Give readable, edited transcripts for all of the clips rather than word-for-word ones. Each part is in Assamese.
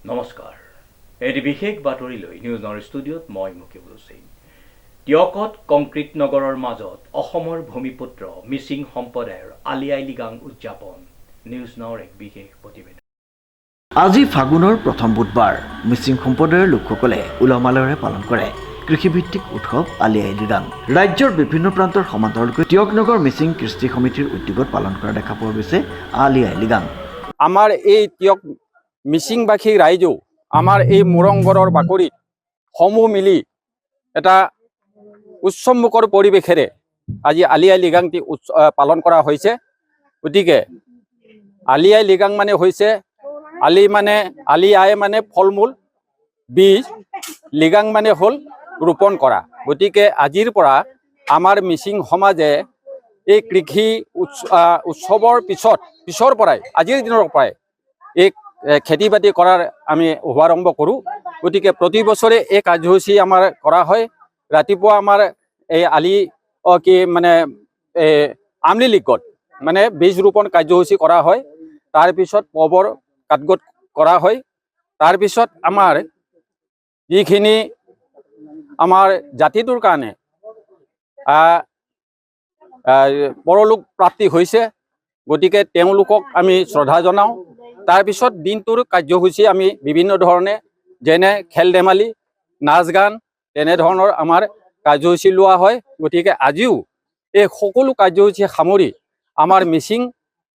নমস্কাৰ এটি বিশেষ বাতৰি লৈ নিউজ নাওৰ ষ্টুডিঅ'ত মই মুকিবুল হুছেইন। টিয়কত কংক্ৰিট নগৰৰ মাজত অসমৰ ভূমিপুত্ৰ মিচিং সম্প্ৰদায়ৰ আলি আই লৃগাং উদযাপন নিউজ নাওৰ এক বিশেষ প্ৰতিবেদন। আজি ফাগুনৰ প্ৰথম বুধবাৰ মিচিং সম্প্ৰদায়ৰ লোকসকলে উলহ মালহেৰে পালন কৰে কৃষিভিত্তিক উৎসৱ আলি আই লৃগাং। ৰাজ্যৰ বিভিন্ন প্ৰান্তৰ সমান্তৰালকৈ টিয়কনগৰ মিচিং কৃষ্টি সমিতিৰ উদ্যোগত পালন কৰা দেখা পোৱা গৈছে আলি আই লৃগাং। আমাৰ এই টিয়ক মিচিংবাসী ৰাইজেও আমাৰ এই মোৰংঘৰৰ বাকৰিত সমূহ মিলি এটা উৎসৱমুখৰ পৰিৱেশেৰে আজি আলি আই লৃগাংটি পালন কৰা হৈছে। গতিকে আলি আই লৃগাং মানে হৈছে আলি আই মানে ফল মূল, বীজ, লৃগাং মানে হ'ল ৰোপণ কৰা। গতিকে আজিৰ পৰা আমাৰ মিচিং সমাজে এই কৃষি উৎসৱৰ পিছৰ পৰাই আজিৰ দিনৰ পৰাই এই খেতি বাতি কৰাৰ আমি শুভাৰম্ভ কৰোঁ। গতিকে প্ৰতি বছৰে এই কাৰ্যসূচী আমাৰ কৰা হয়। ৰাতিপুৱা আমাৰ এই আমলি লিগত মানে বীজ ৰোপণ কাৰ্যসূচী কৰা হয়। তাৰপিছত পবৰ কাটগত কৰা হয়। তাৰপিছত আমাৰ যিখিনি আমাৰ জাতিটোৰ কাৰণে পৰলোক প্ৰাপ্তি হৈছে, গতিকে তেওঁলোকক আমি শ্ৰদ্ধা জনাওঁ। তাৰপিছত দিনটোৰ কাৰ্যসূচী আমি বিভিন্ন ধৰণে যেনে খেল ধেমালি, নাচ গান তেনেধৰণৰ আমাৰ কাৰ্যসূচী লোৱা হয়। গতিকে আজিও এই সকলো কাৰ্যসূচী সামৰি আমাৰ মিচিং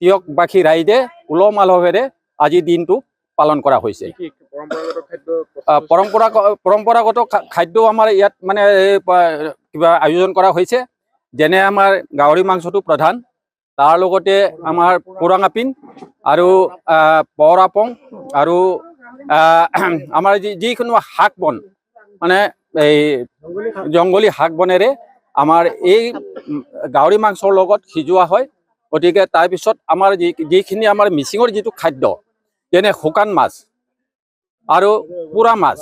টিয়কবাসী ৰাইজে উলহ মালহেৰে আজি দিনটো পালন কৰা হৈছে। পৰম্পৰাগত খাদ্য আমাৰ ইয়াত মানে কিবা আয়োজন কৰা হৈছে, যেনে আমাৰ গাহৰি মাংসটো প্ৰধান, তাৰ লগতে আমাৰ পুৰাং আপিন আৰু বৰ আপং আৰু আমাৰ যিকোনো শাক বন মানে এই জংগলী শাক বনেৰে আমাৰ এই গাহৰি মাংসৰ লগত সিজোৱা হয়। গতিকে তাৰপিছত আমাৰ যিখিনি আমাৰ মিচিঙৰ যিটো খাদ্য যেনে শুকান মাছ আৰু পোৰা মাছ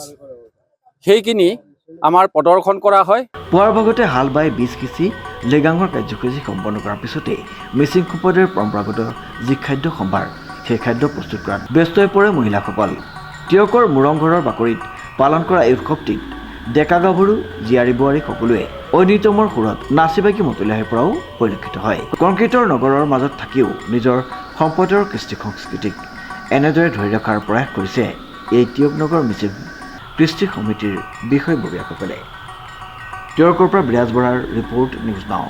সেইখিনি আমাৰ প্ৰদৰ্শন কৰা হয়। পুৱাৰ ভাগতে হাল বাই বীজ সিঁচি লৃগাঙৰ কাৰ্যসূচী সম্পন্ন কৰাৰ পিছতেই মিচিং সম্প্ৰদায়ৰ পৰম্পৰাগত যি খাদ্য সম্ভাৰ সেই খাদ্য প্ৰস্তুত কৰাত ব্যস্ত হৈ পৰে মহিলাসকল। টিয়কৰ মোৰংঘৰৰ বাকৰিত পালন কৰা এই উৎসৱটিত ডেকা গাভৰু জীয়াৰী বোৱাৰী সকলোৱে ঐনিতমৰ সুৰত নাচি বাগি মতলীয়া হৈ পৰাও পৰিলক্ষিত হয়। কংক্ৰিটৰ নগৰৰ মাজত থাকিও নিজৰ সম্প্ৰদায়ৰ কৃষ্টি সংস্কৃতিক এনেদৰে ধৰি ৰখাৰ প্ৰয়াস কৰিছে এই টিয়কনগৰ মিচিং কৃষ্টি সমিতিৰ বিষয়ববীয়াসকলে। টিয়কৰ পৰা বিৰাজ বৰাৰ ৰিপৰ্ট নিউজ নাও।